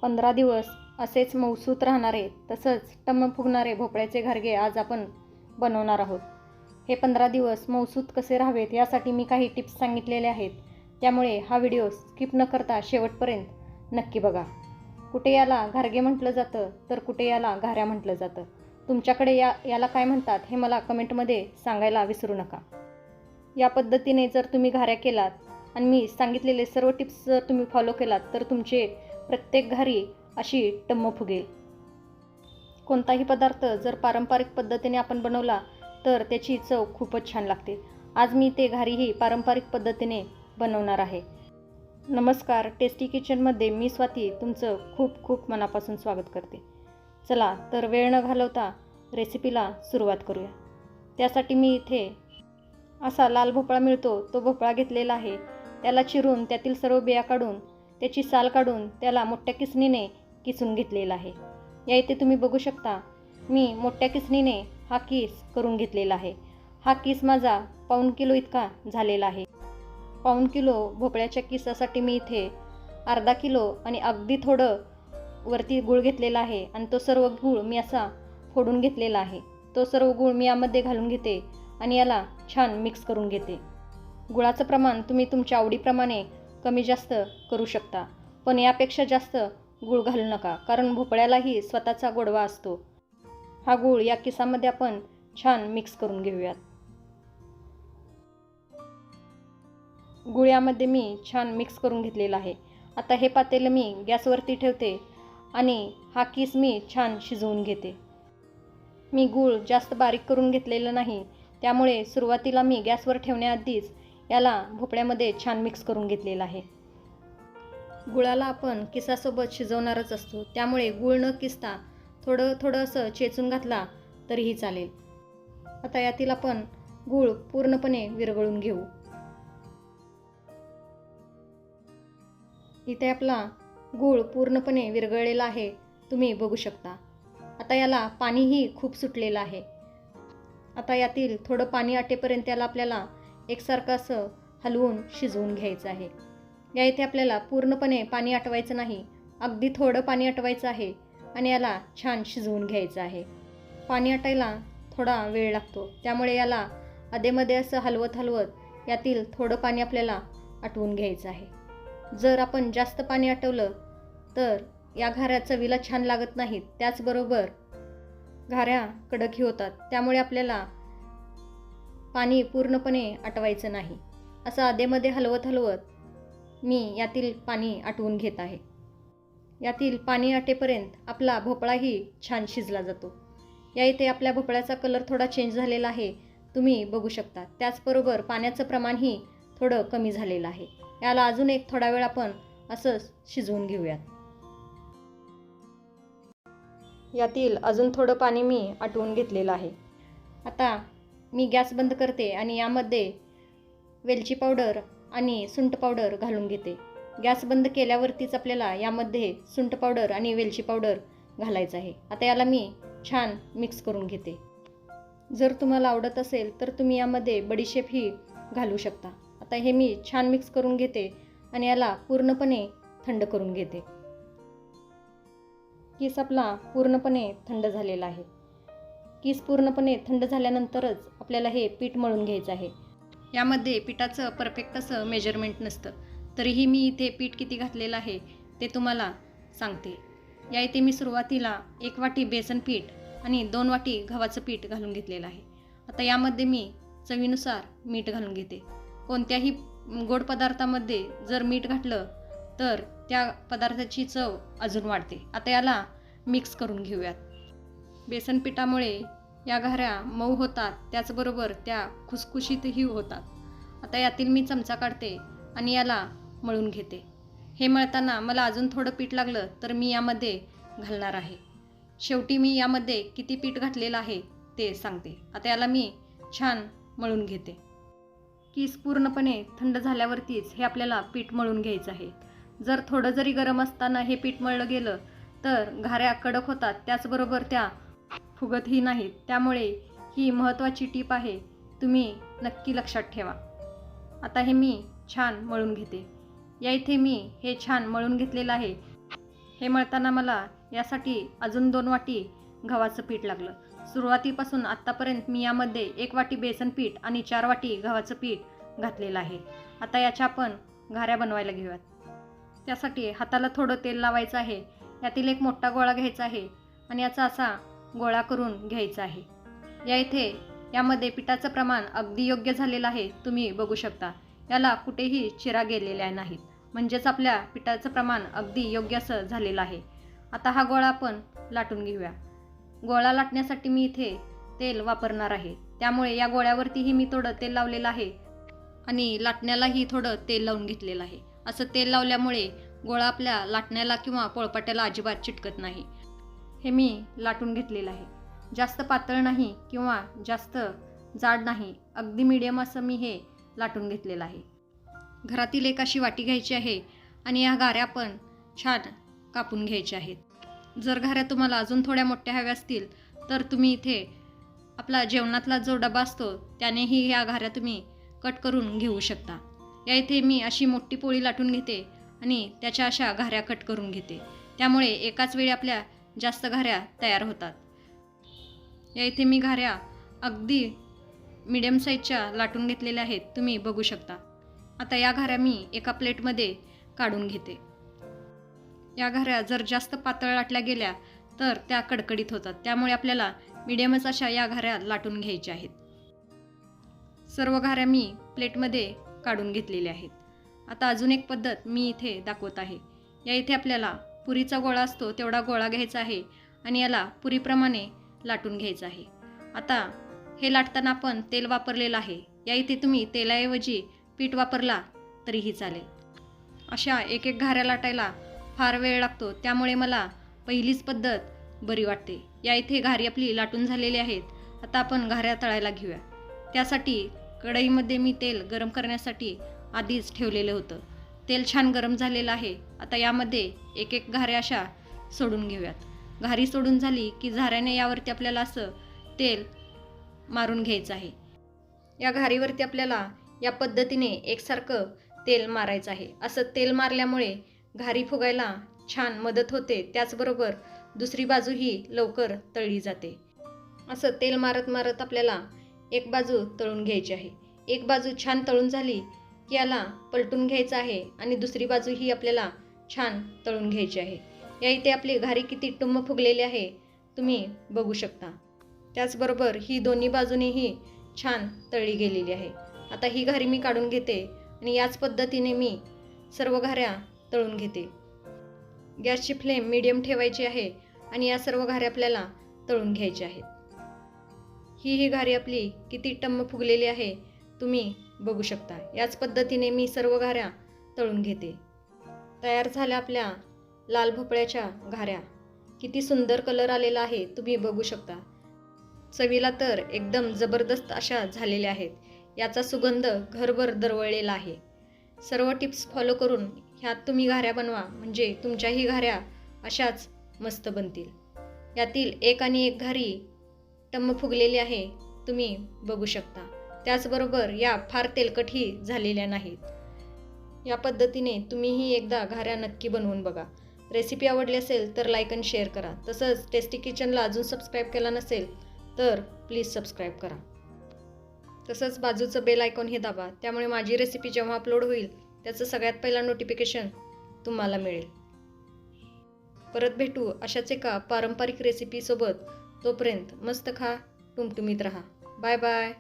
15 दिवस असेच मऊसूत राहणारे तसंच टम्म फुगणारे भोपळ्याचे घारगे आज आपण बनवणार आहोत. हे 15 दिवस मऊसूत कसे राहावेत यासाठी मी काही टिप्स सांगितलेले आहेत. त्यामुळे हा व्हिडिओ स्किप न करता शेवटपर्यंत नक्की बघा. कुठे याला घारगे म्हटलं जातं तर कुठे याला घाऱ्या म्हटलं जातं. तुमच्याकडे याला काय म्हणतात हे मला कमेंटमध्ये सांगायला विसरू नका. या पद्धतीने जर तुम्ही घाऱ्या केलात आणि मी सांगितलेले सर्व टिप्स जर तुम्ही फॉलो केलात तर तुमचे प्रत्येक घारी अशी टम्म फुगेल. कोणताही पदार्थ जर पारंपरिक पद्धतीने आपण बनवला तर त्याची चव खूपच छान लागते. आज मी ते घारीही पारंपरिक पद्धतीने बनवणार आहे. नमस्कार, टेस्टी किचनमध्ये मी स्वाती तुमचं खूप खूप मनापासून स्वागत करते. चला तर वेळ न घालवता रेसिपीला सुरुवात करूया. त्यासाठी मी इथे असा लाल भोपळा मिळतो तो भोपळा घेतलेला आहे. त्याला चिरून त्यातील सर्व बिया काढून त्याची साल काढून त्याला मोठ्या किसणीने किसून घेतलेला आहे. या इथे तुम्ही बघू शकता मी मोठ्या किसणीने हा किस करून घेतलेला आहे. हा किस माझा 1.25 किलो इतका झालेला आहे. 1.25 किलो भोपळ्याच्या किसासाठी मी इथे अर्धा किलो आणि अगदी थोडं वरती गूळ घेतलेला आहे आणि तो सर्व गूळ मी असा फोडून घेतलेला आहे. तो सर्व गूळ मी यामध्ये घालून घेते आणि याला छान मिक्स करून घेते. गुळाचं प्रमाण तुम्ही तुमच्या आवडीप्रमाणे कमी जास्त करू शकता, पण यापेक्षा जास्त गूळ घालू नका कारण भोपळ्यालाही स्वतःचा गोडवा असतो. हा गूळ या किसामध्ये आपण छान मिक्स करून घेऊयात. गूळ यामध्ये मी छान मिक्स करून घेतलेला आहे. आता हे पातेलं मी गॅसवरती ठेवते आणि हा किस मी छान शिजवून घेते. मी गूळ जास्त बारीक करून घेतलेलं नाही, त्यामुळे सुरुवातीला मी गॅसवर ठेवण्याआधीच याला भोपळ्यामध्ये छान मिक्स करून घेतलेला आहे. गुळाला आपण किसासोबत शिजवणारच असतो, त्यामुळे गूळ न किसता थोडं असं चेचून घातला तरीही चालेल. आता यातील आपण गूळ पूर्णपणे विरघळून घेऊ. इथे आपला गूळ पूर्णपणे विरघळलेला आहे, तुम्ही बघू शकता. आता याला पाणीही खूप सुटलेलं आहे. आता यातील थोडं पाणी आटेपर्यंत याला आपल्याला एकसारखं असं हलवून शिजवून घ्यायचं आहे. या इथे आपल्याला पूर्णपणे पाणी आटवायचं नाही, अगदी थोडं पाणी आटवायचं आहे आणि याला छान शिजवून घ्यायचं आहे. पाणी आटायला थोडा वेळ लागतो, त्यामुळे याला अधेमध्ये असं हलवत यातील थोडं पाणी आपल्याला आटवून घ्यायचं आहे. जर आपण जास्त पाणी आटवलं तर या घाऱ्या चवीला छान लागत नाहीत, त्याचबरोबर घाऱ्या कडकही होतात. त्यामुळे आपल्याला पाणी पूर्णपणे आटवायचं नाही. असं अधेमध्ये हलवत मी यातील पाणी आटवून घेत आहे. यातील पाणी आटेपर्यंत आपला भोपळाही छान शिजला जातो. या इथे आपल्या भोपळ्याचा कलर थोडा चेंज झालेला आहे, तुम्ही बघू शकता. त्याचबरोबर पाण्याचं प्रमाणही थोडं कमी झालेलं आहे. याला अजून एक थोडा वेळ आपण असंच शिजवून घेऊयात. यातील अजून थोडं पाणी मी आटवून घेतलेलं आहे. आता मी गॅस बंद करते आणि यामध्ये वेलची पावडर आणि सुंठ पावडर घालून घेते. गॅस बंद केल्यावरतीच आपल्याला यामध्ये सुंठ पावडर आणि वेलची पावडर घालायचं आहे. आता याला मी छान मिक्स करून घेते. जर तुम्हाला आवडत असेल तर तुम्ही यामध्ये बडीशेपही घालू शकता. आता हे मी छान मिक्स करून घेते आणि याला पूर्णपणे थंड करून घेते. किस आपला पूर्णपणे थंड झालेला आहे. किस पूर्णपणे थंड झाल्यानंतरच आपल्याला हे पीठ मळून घ्यायचं आहे. यामध्ये पिठाचं परफेक्ट असं मेजरमेंट नसतं, तरीही मी इथे पीठ किती घातलेलं आहे ते तुम्हाला सांगते. या इथे मी सुरुवातीला 1 वाटी बेसन पीठ आणि 2 वाटी गव्हाचं पीठ घालून घेतलेलं आहे. आता यामध्ये मी चवीनुसार मीठ घालून घेते. कोणत्याही गोड पदार्थामध्ये जर मीठ घातलं तर त्या पदार्थाची चव अजून वाढते. आता याला मिक्स करून घेऊयात. बेसन पिठामुळे या घाऱ्या मऊ होतात, त्याचबरोबर त्या खुसखुशीतही होतात. आता यातील मी चमचा काढते आणि याला मळून घेते. हे मळताना मला अजून थोडं पीठ लागलं तर मी यामध्ये घालणार आहे. शेवटी मी यामध्ये किती पीठ घातलेलं आहे ते सांगते. आता याला मी छान मळून घेते. किस पूर्णपणे थंड झाल्यावरतीच हे आपल्याला पीठ मळून घ्यायचं आहे. जर थोडं जरी गरम असताना हे पीठ मळलं गेलं तर घाऱ्या कडक होतात, त्याचबरोबर त्या फुगतही नाहीत. त्यामुळे ही महत्त्वाची टीप आहे, तुम्ही नक्की लक्षात ठेवा. आता हे मी छान मळून घेते. या इथे मी हे छान मळून घेतलेलं आहे. हे मळताना मला यासाठी अजून 2 वाटी गव्हाचं पीठ लागलं. सुरुवातीपासून आत्तापर्यंत मी यामध्ये 1 वाटी बेसन पीठ आणि 4 वाटी गव्हाचं पीठ घातलेलं आहे. आता याच्या आपण घाऱ्या बनवायला घेऊयात. त्यासाठी हाताला थोडं तेल लावायचं आहे. यातील एक मोठा गोळा घ्यायचा आहे आणि याचा असा गोळा करून घ्यायचा आहे. यामध्ये पिठाचं प्रमाण अगदी योग्य झालेलं आहे. तुम्ही बघू शकता याला कुठेही चिरा गेलेल्या नाहीत, म्हणजेच आपल्या पिठाचं प्रमाण अगदी योग्य असं झालेलं आहे. आता हा गोळा आपण लाटून घेऊया. गोळा लाटण्यासाठी मी इथे तेल वापरणार आहे, त्यामुळे या गोळ्यावरतीही मी थोडं तेल लावलेलं आहे आणि लाटण्यालाही थोडं तेल लावून घेतलेलं आहे. असं तेल लावल्यामुळे गोळा आपल्या लाटण्याला किंवा पोळपाट्याला अजिबात चिटकत नाही. हे मी लाटून घेतलेलं आहे. जास्त पातळ नाही किंवा जास्त जाड नाही, अगदी मीडियम असं मी हे लाटून घेतलेलं आहे. घरातील एक अशी वाटी घ्यायची आहे आणि या घाऱ्या आपण छान कापून घ्यायच्या आहेत. जर घाऱ्या तुम्हाला अजून थोड्या मोठ्या हव्या असतील तर तुम्ही इथे आपला जेवणातला जो डबा असतो त्यानेही या घाऱ्या तुम्ही कट करून घेऊ शकता. या इथे मी अशी मोठी पोळी लाटून घेते आणि त्याच्या अशा घाऱ्या कट करून घेते, त्यामुळे एकाच वेळी आपल्या जास्त घाऱ्या तयार होतात. या इथे मी घाऱ्या अगदी मीडियम साईजच्या लाटून घेतलेल्या आहेत, तुम्ही बघू शकता. आता या घाऱ्या मी एका प्लेटमध्ये काढून घेते. या घाऱ्या जर जास्त पातळ लाटल्या गेल्या तर त्या कडकडीत होतात, त्यामुळे आपल्याला मीडियमच अशा या घाऱ्या लाटून घ्यायच्या आहेत. सर्व घाऱ्या मी प्लेटमध्ये काढून घेतलेल्या आहेत. आता अजून एक पद्धत मी इथे दाखवत आहे. या इथे आपल्याला पुरीचा गोळा असतो तेवढा गोळा घ्यायचा आहे आणि याला पुरीप्रमाणे लाटून घ्यायचं आहे. आता हे लाटताना आपण तेल वापरलेलं आहे. या इथे तुम्ही तेलाऐवजी पीठ वापरला तरीही चालेल. अशा एक एक घाऱ्या लाटायला फार वेळ लागतो, त्यामुळे मला पहिलीच पद्धत बरी वाटते. या इथे घारी आपली लाटून झालेली आहेत. आता आपण घाऱ्या तळायला घेऊया. त्यासाठी कढईमध्ये मी तेल गरम करण्यासाठी आधीच ठेवलेलं होतं. तेल छान गरम झालेलं आहे. आता यामध्ये एक एक घाऱ्या अशा सोडून घेऊयात. घारी सोडून झाली की झाऱ्याने यावरती आपल्याला असं तेल मारून घ्यायचं आहे. या घारीवरती आपल्याला या पद्धतीने एकसारखं तेल मारायचं आहे. असं तेल मारल्यामुळे घारी फुगायला छान मदत होते, त्याचबरोबर दुसरी बाजूही लवकर तळली जाते. असं तेल मारत मारत आपल्याला एक बाजू तळून घ्यायची आहे. एक बाजू छान तळून झाली की याला पलटून घ्यायचं आहे आणि दुसरी बाजूही आपल्याला छान तळून घ्यायची आहे. या इथे आपली घारी किती टुम्म फुगलेली आहे तुम्ही बघू शकता. त्याचबरोबर ही दोन्ही बाजूनेही छान तळली गेलेली आहे. आता ही घारी मी काढून घेते आणि याच पद्धतीने मी सर्व घाऱ्या तळून घेते. गॅसची फ्लेम मीडियम ठेवायची आहे आणि या सर्व घाऱ्या आपल्याला तळून घ्यायच्या आहेत. ही घारी आपली किती टम्म फुगलेली आहे तुम्ही बघू शकता. याच पद्धतीने मी सर्व घाऱ्या तळून घेते. तयार झाल्या आपल्या लाल भोपळ्याच्या घाऱ्या. किती सुंदर कलर आलेला आहे तुम्ही बघू शकता. चवीला तर एकदम जबरदस्त अशा झालेल्या आहेत. याचा सुगंध घरभर दरवळलेला आहे. सर्व टिप्स फॉलो करून ह्यात तुम्ही घाऱ्या बनवा, म्हणजे तुमच्याही घाऱ्या अशाच मस्त बनतील. यातील एक आणि एक घारी टम्म फुगलेली आहे तुम्ही बघू शकता. त्याचबरोबर या फार तेलकटही झालेल्या नाहीत. या पद्धतीने तुम्हीही एकदा घाऱ्या नक्की बनवून बघा. रेसिपी आवडली असेल तर लाईक आणि शेअर करा. तसंच टेस्टी किचनला अजून सबस्क्राईब केला नसेल तर प्लीज सबस्क्राईब करा. तसंच बाजूचं बेल आयकॉन हे दाबा, त्यामुळे माझी रेसिपी जेव्हा अपलोड होईल त्याचं सगळ्यात पहिला नोटिफिकेशन तुम्हाला मिळेल. परत भेटू अशाच एका पारंपरिक रेसिपीसोबत. तोपर्यंत मस्त खा, टुमटुमीत राहा. Bye bye.